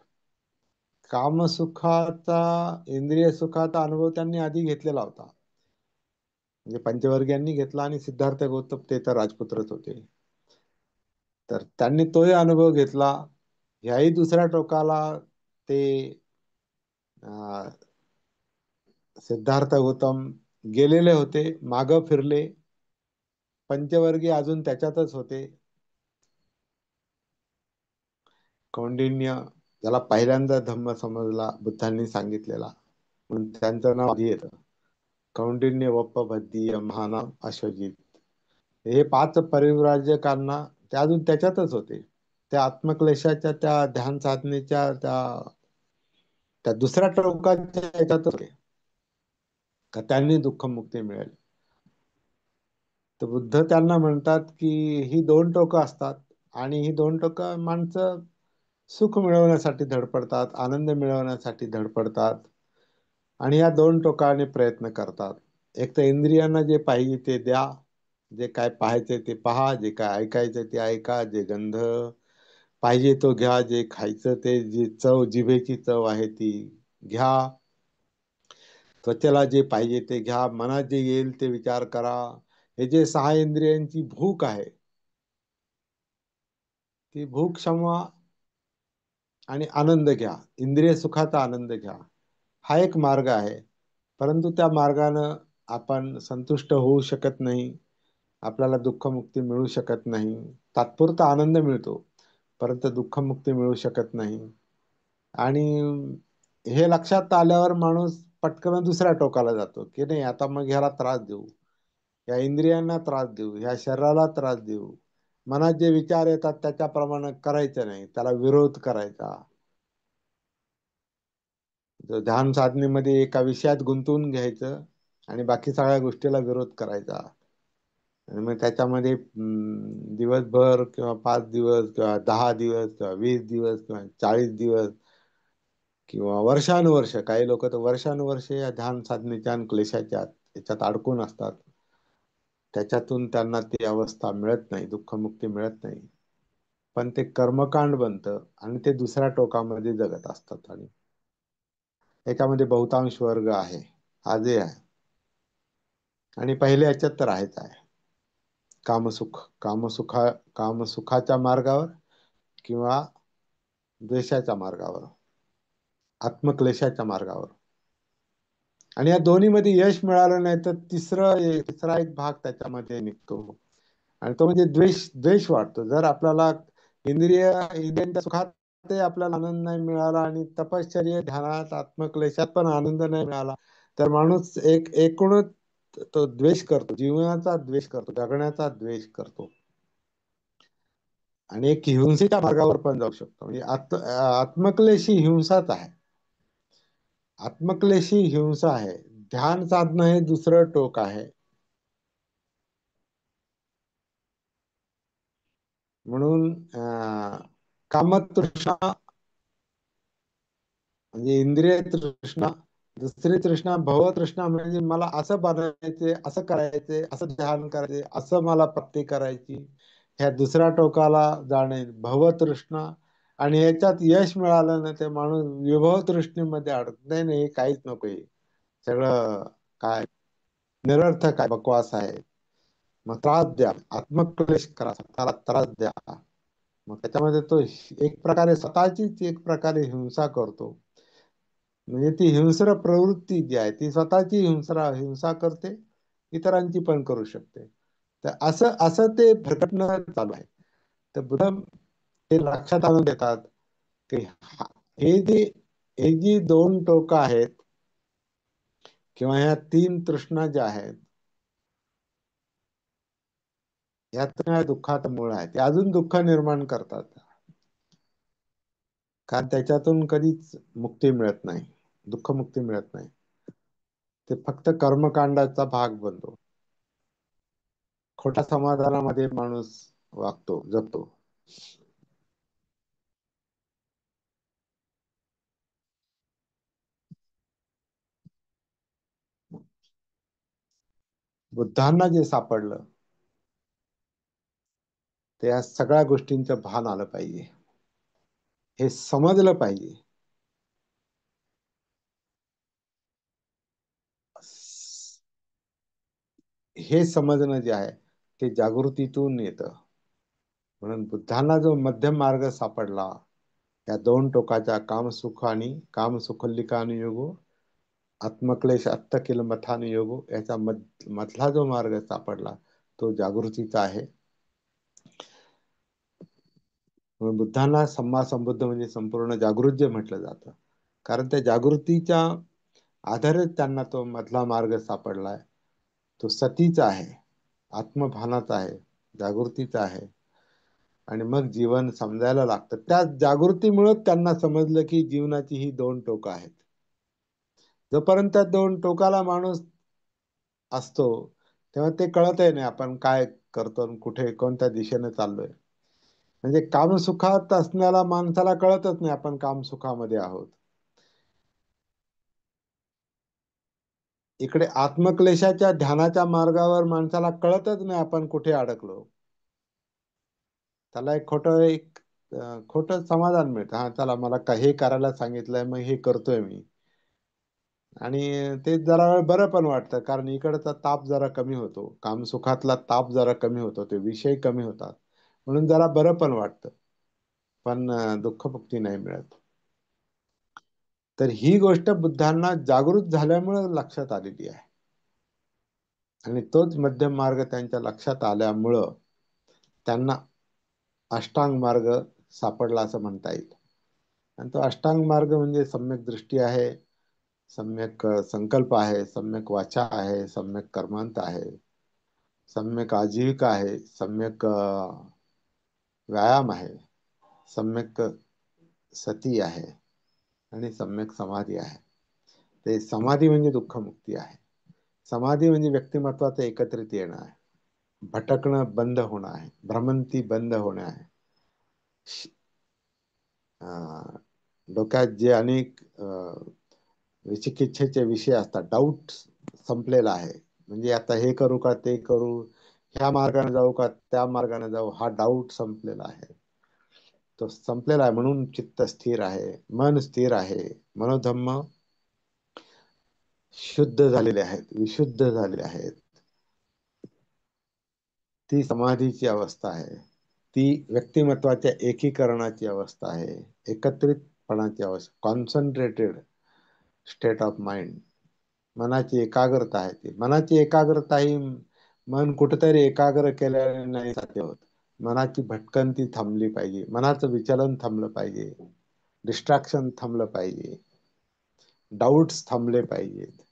कामसुखाचा, इंद्रिय सुखाचा अनुभव त्यांनी आधी घेतलेला होता. म्हणजे पंचवर्गीयांनी घेतला आणि सिद्धार्थ गौतम ते तर राजपुत्रच होते, तर त्यांनी तोही अनुभव घेतला. ह्याही दुसऱ्या टोकाला ते अं, सिद्धार्थ गौतम गेलेले होते, मागं फिरले. पंचवर्गीय अजून त्याच्यातच होते. कौंडिन्य, ज्याला पहिल्यांदा धम्म समजला बुद्धांनी सांगितलेला, म्हणून त्यांचं नाव आधी येतं. कौंडिन्य, वप्पभद्दीय, महानाम, अश्वजित, हे 5 परिव्राजकांना ते अजून त्याच्यातच होते. त्या आत्मक्लेशाच्या, त्या ध्यान साधनेच्या, त्या त्या दुसऱ्या टोकाच्या याच्यातच आहे, का त्यांनी दुःखमुक्ती मिळेल. तर बुद्ध त्यांना म्हणतात की ही दोन टोकं असतात, आणि ही दोन टोकं माणसं सुख मिळवण्यासाठी धडपडतात, आनंद मिळवण्यासाठी धडपडतात, आणि या दोन टोकाने प्रयत्न करतात. एक तर इंद्रियांना जे पाहिजे ते द्या, जे काय पाहायचे ते पहा, जे काय ऐकायचं ते ऐका, जे गंध पाहिजे तो घ्या, जे खायचं ते, जी चव जिभेची चव आहे ती घ्या, त्वचेला जे पाहिजे ते घ्या, मनात जे येईल ते विचार करा. हे जे सहा इंद्रियांची भूक आहे, ती भूक क्षमा आणि आनंद घ्या, इंद्रिय सुखाचा आनंद घ्या, हा एक मार्ग आहे. परंतु त्या मार्गानं आपण संतुष्ट होऊ शकत नाही, आपल्याला दुःखमुक्ती मिळू शकत नाही. तात्पुरता आनंद मिळतो, परंतु दुःखमुक्ती मिळू शकत नाही. आणि हे लक्षात आल्यावर माणूस पटकन दुसऱ्या टोकाला जातो, की नाही आता मग ह्याला त्रास देऊ, या इंद्रियांना त्रास देऊ, ह्या शरीराला त्रास देऊ, मनात जे विचार येतात त्याच्याप्रमाणे करायचं नाही, त्याला विरोध करायचा. ध्यान साधनेमध्ये एका विषयात गुंतवून घ्यायचं आणि बाकी सगळ्या गोष्टीला विरोध करायचा. आणि मग त्याच्यामध्ये दिवसभर किंवा 5 दिवस किंवा 10 दिवस किंवा 20 दिवस किंवा 40 दिवस किंवा वर्षानुवर्ष, काही लोक तर वर्षानुवर्षे या ध्यान साधनेच्या आणि क्लेशाच्या याच्यात अडकून असतात. त्याच्यातून त्यांना ती अवस्था मिळत नाही, दुःखमुक्ती मिळत नाही. पण ते कर्मकांड बनतं आणि ते दुसऱ्या टोकामध्ये जगत असतात. आणि याच्यामध्ये बहुतांश वर्ग आहे, आजही आहे, आणि पहिल्या याच्यात तर आहेच आहे. कामसुख, कामसुखाच्या मार्गावर किंवा द्वेषाच्या मार्गावर, आत्मक्लेशाच्या मार्गावर. आणि या दोन्हीमध्ये यश मिळालं नाही तर तिसरा एक भाग त्याच्यामध्ये निघतो, आणि तो म्हणजे द्वेष वाटतो. जर आपल्याला इंद्रियांच्या सुखात आपल्याला आनंद नाही मिळाला, आणि तपश्चर्या ध्यानात आत्मक्लेशात पण आनंद नाही मिळाला, तर माणूस एकूणच तो द्वेष करतो, जीवनाचा द्वेष करतो, जगण्याचा द्वेष करतो, आणि एक हिंसेच्या मार्गावर पण जाऊ शकतो. म्हणजे आत्मक्लेशी हिंसाच आहे, आत्मक्लेशी हिंसा आहे. ध्यान साधणं हे दुसरं टोक आहे. म्हणून कामतृष्णा म्हणजे इंद्रिय तृष्णा, दुसरी तृष्णा भवतृष्णा, म्हणजे मला असं बनायचे, असं करायचे, असं ध्यान करायचे, असं मला प्राप्ती करायची, ह्या दुसऱ्या टोकाला जाणे भवतृष्णा. आणि याच्यात यश मिळालं ना ते माणूस विभव तृष्णेमध्ये अडक, नाही नाही हे काहीच नको, हे सगळं काय निरर्थक आहे, बकवास आहे. मग त्रास द्या, आत्मक्लेश करा, स्वतःला त्रास द्या. मग त्याच्यामध्ये तो एक प्रकारे स्वतःचीच एक प्रकारे हिंसा करतो. म्हणजे ती हिंस्र प्रवृत्ती जी आहे ती स्वतःची हिंसा करते, इतरांची पण करू शकते. तर असं असं ते भरकटणं चालू आहे. तर बुद्ध ते लक्षात आणून देतात की हे जे हे जी दोन टोकं आहेत, किंवा ह्या तीन तृष्णा ज्या आहेत, ह्यात दुःखात मूळ आहे, ते अजून दुःख निर्माण करतात. कारण त्याच्यातून कधीच मुक्ती मिळत नाही, दुःखमुक्ती मिळत नाही. ते फक्त कर्मकांडाचा भाग बनतो. खोट्या समाधानामध्ये माणूस वागतो, जगतो. बुद्धांना जे सापडलं ते या सगळ्या गोष्टींचं भान आलं पाहिजे, हे समजलं पाहिजे. हे समजणं जे आहे ते जागृतीतून येतं. म्हणून बुद्धांना जो मध्यम मार्ग सापडला, या दोन टोकाच्या कामसुख आणि कामसुखल्लिकानुयोगो, आत्मक्लेश अत्तकिल मथानुयोगो, याचा मधला जो मार्ग सापडला तो जागृतीचा आहे. म्हणून बुद्धांना सम्मा संबुद्ध म्हणजे संपूर्ण जागृत म्हटलं जातं, कारण त्या जागृतीच्या आधारित त्यांना तो मधला मार्ग सापडलाय. तो सतीचा आहे, आत्मभानाचा आहे, जागृतीचा आहे. आणि मग जीवन समजायला लागतं. त्या जागृतीमुळे त्यांना समजलं की जीवनाची ही दोन टोकं आहेत. जोपर्यंत त्या दोन टोकाला माणूस असतो तेव्हा ते कळतही नाही आपण काय करतो आणि कुठे कोणत्या दिशेने चाललोय. म्हणजे कामसुखात असणाऱ्या माणसाला कळतच नाही आपण कामसुखामध्ये आहोत. इकडे आत्मक्लेशाच्या ध्यानाच्या मार्गावर माणसाला कळतच नाही आपण कुठे अडकलो. त्याला खोटं समाधान मिळतं. हा चला मला हे करायला सांगितलंय मग हे करतोय मी. आणि ते जरा वेळ बरं पण वाटतं कारण इकडचा ताप जरा कमी होतो. कामसुखातला ताप जरा कमी होतो. ते विषय कमी होतात. म्हणून जरा बरं पण वाटतं. पण दुःखमुक्ती नाही मिळत. तर ही गोष्ट बुद्धांना जागृत झाल्यामुळे लक्षात आलेली आहे. आणि तोच मध्यम मार्ग त्यांच्या लक्षात आल्यामुळं त्यांना अष्टांग मार्ग सापडला असं म्हणता येईल. आणि तो अष्टांग मार्ग म्हणजे सम्यक दृष्टी आहे, सम्यक संकल्प आहे, सम्यक वाचा आहे, सम्यक कर्मांत आहे, सम्यक आजीविका आहे, सम्यक व्यायाम आहे, सम्यक सती आहे आणि सम्यक समाधी आहे. ते समाधी म्हणजे दुःखमुक्ती आहे. समाधी म्हणजे व्यक्तिमत्वाचं एकत्रित येणं आहे. भटकणं बंद होणं आहे. भ्रमंती बंद होणं आहे. अं, डोक्यात जे अनेक विचिकिच्छेचे विषय असतात, डाऊट संपलेला आहे. म्हणजे आता हे करू का ते करू, ह्या मार्गाने जाऊ का त्या मार्गाने जाऊ, हा डाऊट संपलेला आहे. तो संपलेला आहे म्हणून चित्त स्थिर आहे, मन स्थिर आहे, मनोधम्म शुद्ध झालेले आहेत, विशुद्ध झालेले आहेत. ती समाधीची अवस्था आहे. ती व्यक्तिमत्वाच्या एकीकरणाची अवस्था आहे. एकत्रितपणाची अवस्था, कॉन्सन्ट्रेटेड स्टेट ऑफ माइंड. मनाची एकाग्रता आहे ती. मनाची एकाग्रता ही मन कुठेतरी एकाग्र केल्याने नाही साध्य होत. मनाची भटकंती थांबली पाहिजे. मनाचं विचलन थांबलं पाहिजे. डिस्ट्रॅक्शन थांबलं पाहिजे. डाऊट्स थांबले पाहिजेत.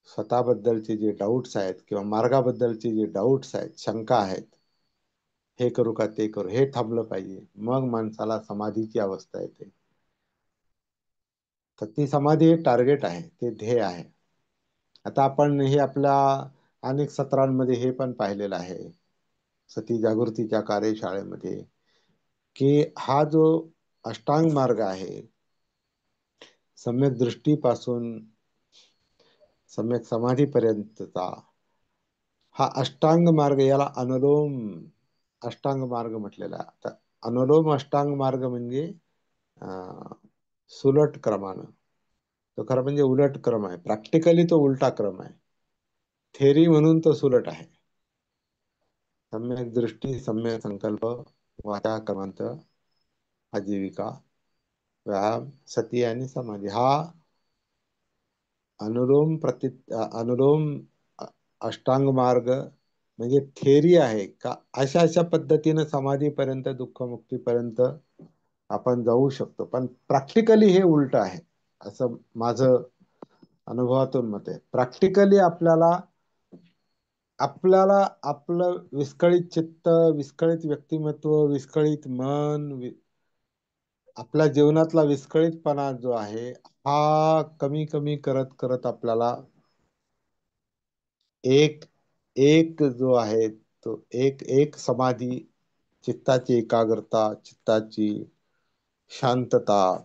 स्वतःबद्दलचे जे डाऊट्स आहेत किंवा मार्गाबद्दलचे जे डाऊट्स आहेत, शंका आहेत, हे करू का ते करू, हे थांबलं पाहिजे. मग माणसाला समाधीची अवस्था येते. तर ती समाधी हे टार्गेट आहे, ते ध्येय आहे. आता आपण हे आपल्या अनेक सत्रांमध्ये हे पण पाहिलेलं आहे सती जागृतीच्या कार्यशाळेमध्ये, की हा जो अष्टांग मार्ग आहे, सम्यक दृष्टीपासून सम्यक समाधीपर्यंतचा हा अष्टांग मार्ग, याला अनुलोम अष्टांग मार्ग म्हटलेला आहे. आता अनुलोम अष्टांग मार्ग म्हणजे अं, सुलट क्रमानं, तो खरं म्हणजे उलट क्रम आहे. प्रॅक्टिकली तो उलटा क्रम आहे. थेरी म्हणून तो सुलट आहे. सम्यक दृष्टी, सम्यक संकल्प, वाचा कर्मांत, आजीविका, व्यायाम, सती आणि समाधी, हा अनुलोम अ- अष्टांग मार्ग म्हणजे थेरी आहे का. अशा अशा पद्धतीने समाधीपर्यंत, दुःखमुक्तीपर्यंत आपण जाऊ शकतो. पण प्रॅक्टिकली हे उलट आहे असं माझं अनुभवातून मत आहे. प्रॅक्टिकली आपल्याला आपल्याला आपलं विस्कळीत चित्त, विस्कळीत व्यक्तिमत्व, विस्कळीत मन, आपल्या जीवनातला विस्कळीतपणा जो आहे हा कमी कमी करत करत आपल्याला एक एक जो आहे तो एक एक समाधी, चित्ताची एकाग्रता, चित्ताची शांतता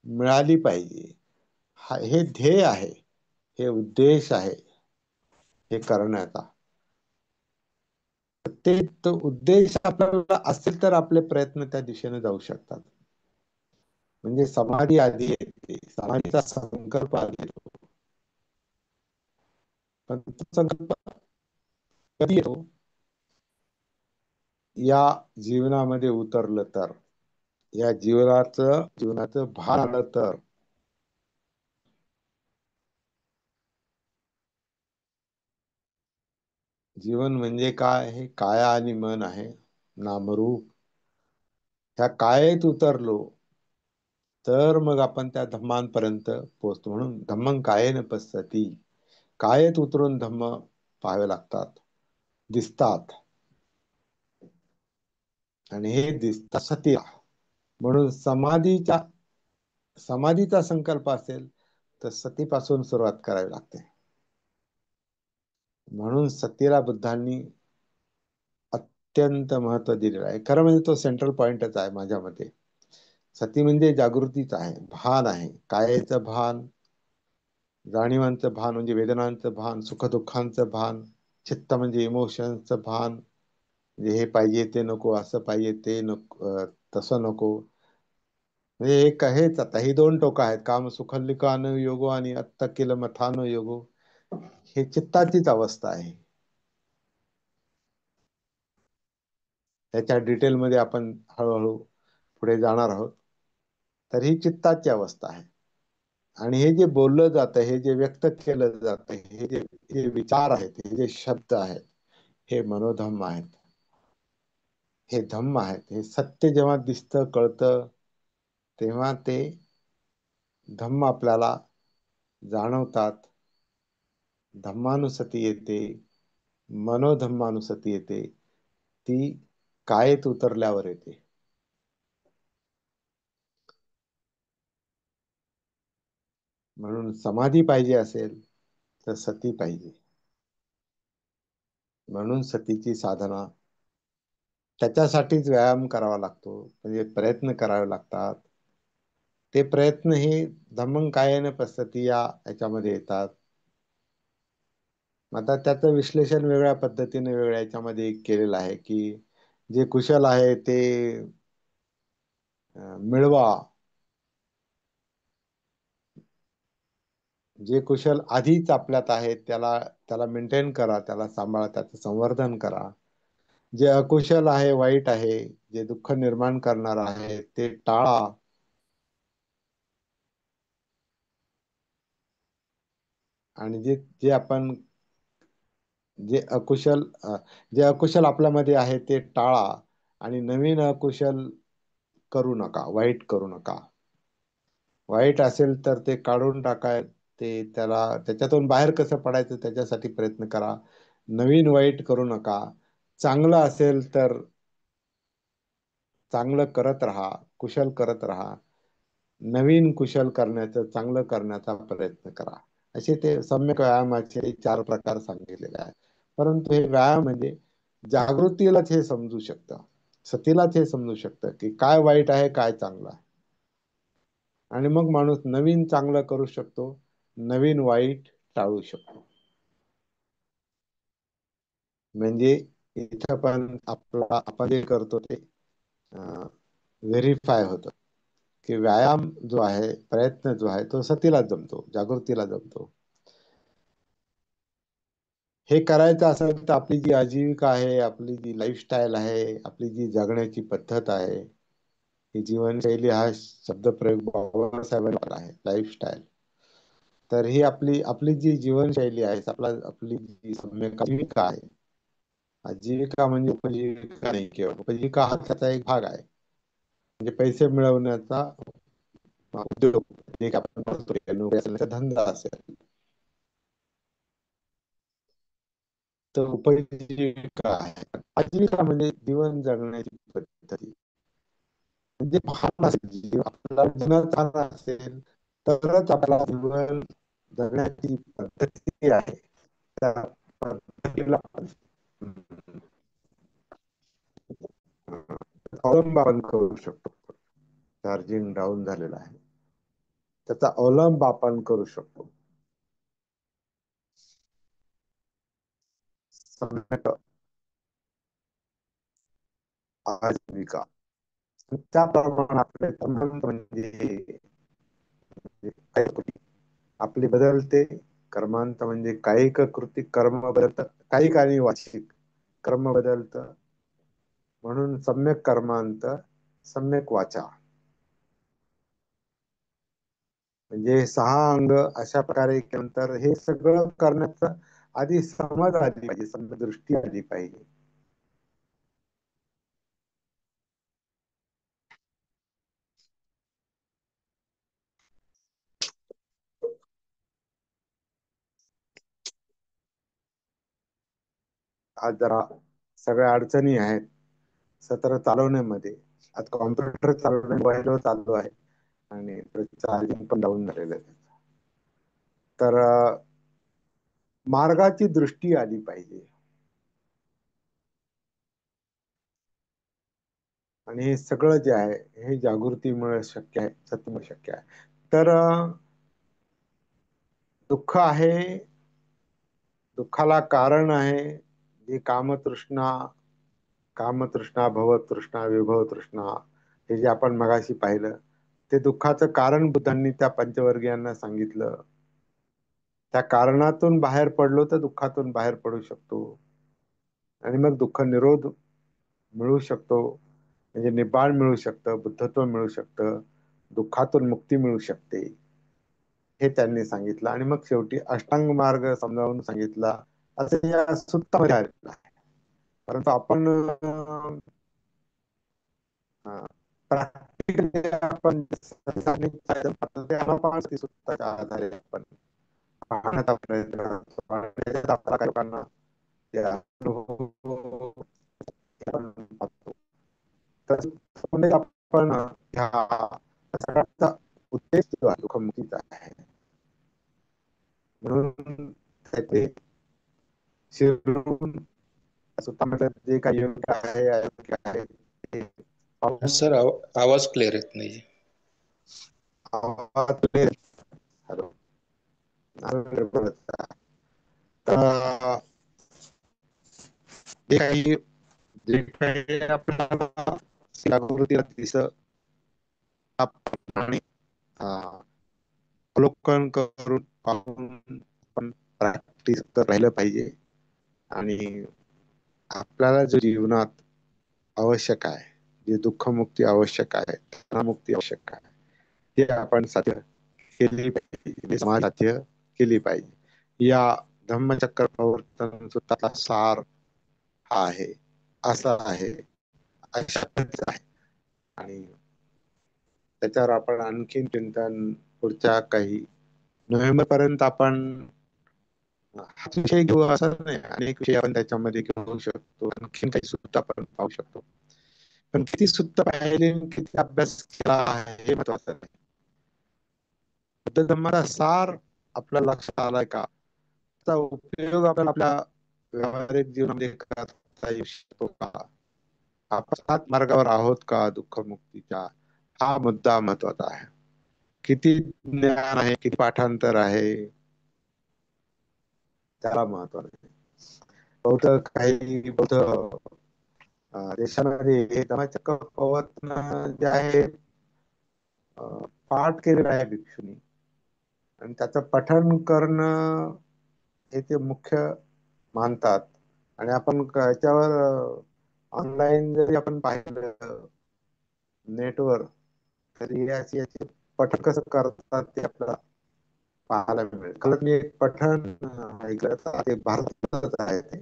मिळाली पाहिजे. हे ध्येय आहे, हे उद्देश आहे हे करण्याचा. ते तो उद्देश आपल्याला असेल तर आपले प्रयत्न त्या दिशेने जाऊ शकतात. म्हणजे समाधी आधी येते, समाधीचा संकल्प आधी येतो. पण तो संकल्प कधी येतो, या जीवनामध्ये उतरलं तर, या जीवनाचं भान आलं तर. जीवन म्हणजे काय, हे काया आणि मन आहे, नामरूप. ह्या कायेत उतरलो तर मग आपण त्या धम्मांपर्यंत पोहोचतो. म्हणून धम्मं कायेन पश्यति, कायेत उतरून धम्म पाहावे लागतात, दिसतात. आणि हे दिसतं सतीला. म्हणून समाधीचा संकल्प असेल तर सतीपासून सुरुवात करावी लागते. म्हणून सतीला बुद्धांनी अत्यंत महत्व दिलेलं आहे. खरं म्हणजे तो सेंट्रल पॉइंटच आहे माझ्या मते. सती म्हणजे जागृतीच आहे, भान आहे, कायेचं भान, जाणीवांचं भान म्हणजे वेदनांचं भान, सुखदुःखांचं भान, चित्त म्हणजे इमोशन्सचं भान, म्हणजे हे पाहिजे ते नको, असं पाहिजे ते नको, तसं नको. म्हणजे एक हेच आता ही दोन टोकं आहेत, काम सुखल्लिकान योगो आणि अत्त किल मथान योगो. हे चित्ताचीच अवस्था आहे. त्याच्या डिटेलमध्ये आपण हळूहळू पुढे जाणार आहोत. तर ही चित्ताची अवस्था आहे. आणि हे जे बोललं जातं, हे जे व्यक्त केलं जातं, हे विचार आहेत, हे जे शब्द आहेत, हे मनोधम्म आहेत, हे धम्म आहेत. हे सत्य जेव्हा दिसतं कळतं तेव्हा ते धम्म आपल्याला जाणवतात. धम्मानुसती येते, मनोधम्मानुसती येते, ती कायेत उतरल्यावर येते. म्हणून समाधी पाहिजे असेल तर सती पाहिजे. म्हणून सतीची साधना, त्याच्यासाठीच व्यायाम करावा लागतो, म्हणजे प्रयत्न करावे लागतात. ते प्रयत्न हे धम्मं कायेन पश्यति या याच्यामध्ये येतात. आता त्याचं विश्लेषण वेगळ्या पद्धतीने वेगळ्या याच्यामध्ये केलेलं आहे की जे कुशल आहे ते मिळवा, जे कुशल आधीच आपल्यात आहे त्याला त्याला मेंटेन करा, त्याला सांभाळा, त्याचं संवर्धन करा. जे अकुशल आहे, वाईट आहे, जे दुःख निर्माण करणार आहे ते टाळा. आणि जे जे आपण जे अकुशल जे अकुशल आपल्यामध्ये आहे ते टाळा. आणि नवीन अकुशल करू नका, वाईट करू नका. वाईट असेल तर ते काढून टाकाय, ते त्याला त्याच्यातून बाहेर कसं पडायचं त्याच्यासाठी प्रयत्न करा. नवीन वाईट करू नका. चांगलं असेल तर चांगलं करत राहा, कुशल करत राहा. नवीन कुशल करण्याचं, चांगलं करण्याचा प्रयत्न करा. असे ते सम्यक व्यायामाचे 4 प्रकार सांगितलेले आहेत. परंतु हे व्यायाम म्हणजे जागृतीलाच हे समजू शकतं, सतीलाच हे समजू शकतं की काय वाईट आहे, काय चांगलं आहे. आणि मग माणूस नवीन चांगलं करू शकतो, नवीन वाईट टाळू शकतो. म्हणजे इथं पण आपला आपण जे करतो ते व्हेरीफाय होतं की व्यायाम जो आहे, प्रयत्न जो आहे तो सतीला जमतो, जागृतीला जमतो. हे करायचं असेल तर आपली जी आजीविका आहे, आपली जी लाईफस्टाईल आहे, आपली जी जगण्याची पद्धत आहे, ही जीवनशैली, हा शब्दप्रयोग बाबासाहेबांचा आहे, लाईफस्टाईल. तर ही आपली आपली जी जीवनशैली आहे, आपली जी सम्यक आजीविका आहे. आजीविका म्हणजे उपजीविका नाही, केवळ उपजीविका हा त्याचा एक भाग आहे. म्हणजे पैसे मिळवण्याचा उद्योग, एक आपण म्हणतो नोकरी असेल, धंदा असेल, तर उपजीविका आहे. आजीविका म्हणजे जीवन जगण्याची पद्धती. म्हणजे भान असेल, आपल्याला जीवन चालणार असेल तरच आपल्याला जीवन जगण्याची पद्धती आहे त्या पद्धतीला आपण अवलंबन करू शकतो. चार्जिंग डाऊन झालेला आहे, त्याचा अवलंब आपण करू शकतो. सम्यक आजीविका, त्याप्रमाणे आपले संबंध म्हणजे आपली बदलते. कर्मांत म्हणजे कायिक कृती, कर्म बदलत, कायिक आणि वाचिक कर्म बदलत. म्हणून सम्यक कर्मांत, सम्यक वाचा. म्हणजे 6 अंग अशा प्रकारे केल्यानंतर हे सगळं करण्याचं आधी समज आली पाहिजे, समदृष्टी आली पाहिजे. आज जरा सगळ्या अडचणी आहेत, सत्र चालवण्यामध्ये. आता कॉम्प्युटर चालवणे मोबाईलवर चालू आहे आणि चार्जिंग पण डाऊन झालेलं आहे. तर मार्गाची दृष्टी आली पाहिजे. आणि हे सगळं जे आहे हे जागृतीमुळे शक्य आहे, सत्तेमुळे शक्य आहे. तर दुःख आहे, दुःखाला कारण आहे जी कामतृष्णा, कामतृष्णा, भवतृष्णा, विभवतृष्णा, हे जे आपण मगाशी पाहिलं, ते दुःखाचं कारण बुद्धांनी त्या पंचवर्गीयांना सांगितलं. त्या कारणातून बाहेर पडलो तर दुःखातून बाहेर पडू शकतो आणि मग दुःख निरोध मिळू शकतो, म्हणजे निब्बाण मिळू शकतं, बुद्धत्व मिळू शकतं, दुःखातून मुक्ती मिळू शकते, हे त्यांनी सांगितलं. आणि मग शेवटी अष्टांग मार्ग समजावून सांगितला, असं या सुत्तामध्ये आलेलं आहे. परंतु आपण प्रॅक्टिकली आपण सुत्ताच्या आधारे आपण पाहण्याचा प्रयत्न करतो. आपल्याला काही लोकांना त्या अनुभव आपण पाहतो. तर आपण ह्या सगळ्याचा उद्देश जो आहे दुःखमुक्तीचा आहे, म्हणून ते शिरून स्वतःमध्ये जे काही योग्य आहे, अयोग्य आहे ते पाहून सर आवाज क्लिअर येत नाही. हॅलो, तर जे काही आपल्याला जागृतीला दिसत आणि अवलोकन करून पाहून आपण प्रॅक्टिस करत राहिलं पाहिजे. आणि आपल्याला जो जीवनात आवश्यक आहे, जे दुःखमुक्ती आवश्यक आहे, तणावमुक्ती आवश्यक आहे, ते आपण साध्य केली पाहिजे, समाज साध्य केली पाहिजे. या धम्मचक्र प्रवर्तन सूत्राचा सार हा आहे, असा आहे, अशा पद्धतीचा आहे. आणि त्याच्यावर आपण आणखीन चिंतन पुढच्या काही नोव्हेंबर पर्यंत आपण हाच विषय घेऊ असं नाही, अनेक विषय आपण त्याच्यामध्ये घेऊ शकतो, आणखीन काही सुद्धा आपण पाहू शकतो. पण किती सुद्धा पाहिले, किती अभ्यास केला आहे हे महत्वाचं नाही. बुद्ध धर्माचा सार आपल्या लक्षात आलाय का, त्याचा उपयोग आपल्याला आपल्या व्यावहारिक जीवनामध्ये करता येऊ शकतो का, आपण हाच मार्गावर आहोत का दुःखमुक्तीच्या, हा मुद्दा महत्वाचा आहे. किती ज्ञान आहे, किती पाठांतर आहे, त्याला महत्व आहे. बहुत काही बहुत देशामध्ये धम्मचक्र प्रवर्तन जे आहे पाठ केलेलं आहे भिक्षूंनी, आणि त्याचं पठण करणं हे ते मुख्य मानतात. आणि आपण याच्यावर ऑनलाईन जरी आपण पाहिलं नेटवर, तरी याचे पठण कसं करतात ते आपल्याला पाहायला मिळेल. कारण मी एक पठण ऐकलं, ते भारतातच आहे, ते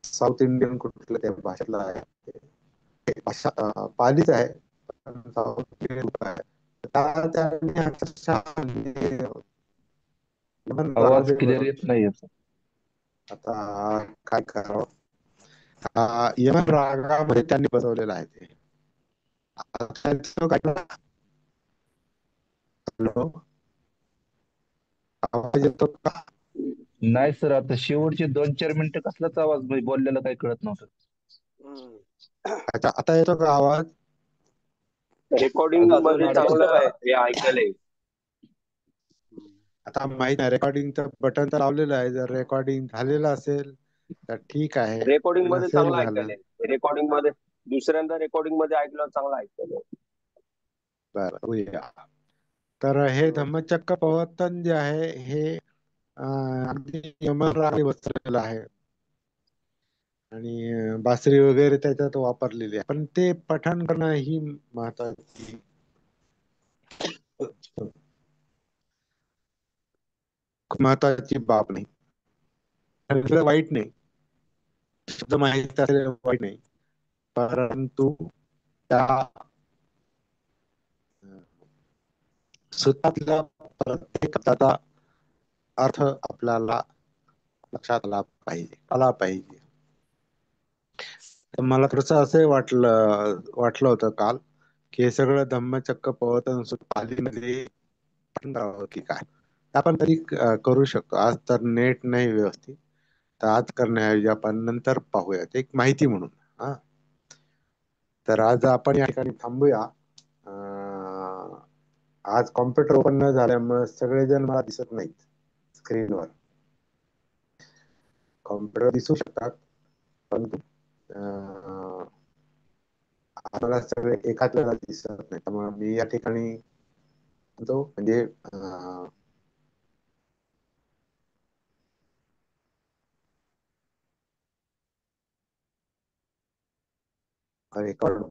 साऊथ इंडियन कुठल्या त्या भाषेतला आहे, ते भाषा पालीच आहे, साऊथ इंडियन आहे. त्याने अक्षरशः आवाज क्लिअर येत नाहीये सर. आता काय करावं, यमन रागामध्ये त्यांनी बसवलेलं आहे ते. हॅलो, आवाज येतो का? नाही सर, आता शेवटचे 2-4 मिनिटं कसलाच आवाज, म्हणजे बोललेला काही कळत नव्हतं. अच्छा, आता येतो का आवाज? रेकॉर्डिंग मध्ये चांगलं आहे हे ऐकायला. आता माहित नाही, रेकॉर्डिंगचं बटन तर लावलेलं आहे, जर रेकॉर्डिंग झालेलं असेल तर ठीक आहे, रेकॉर्डिंग मध्ये नसेल चांगलं झालं, ऐकायला. रेकॉर्डिंग मध्ये दुसऱ्यांदा रेकॉर्डिंग मध्ये ऐकलं चांगलं ऐकायला. बरं होऊया. तर हे धम्मचक्र प्रवर्तन जे आहे हे अगदी यमन रागाने बसलेलं आहे, आणि बासरी वगैरे त्याच्यात वापरलेली आहे, पण ते पठण करणं ही महत्वाची महत्वाची बाब नाही. सगळं वाईट नाही, शब्द माहिती असलेलं वाईट नाही, परंतु त्या सूत्रातल्या प्रत्येक पदाचा अर्थ आपल्याला लक्षात आला पाहिजे, आला पाहिजे. तर मला थोडंसं असंही वाटलं होतं काल, की हे सगळं धम्मचक्र प्रवर्तन पालीमध्ये राहावं की काय. आपण तरी करू शकतो. आज तर नेट नाही व्यवस्थित, तर आज करण्याऐवजी आपण नंतर पाहूयात, एक माहिती म्हणून. हा, तर आज आपण या ठिकाणी थांबूया. अं, आज कॉम्प्युटर ओपन न झाल्यामुळे सगळेजण मला दिसत नाहीत स्क्रीनवर. कॉम्प्युटर दिसू शकतात, परंतु आम्हाला सगळे एकाच वेळेला दिसत नाही. त्यामुळे मी या ठिकाणी तो म्हणजे रेकॉर्ड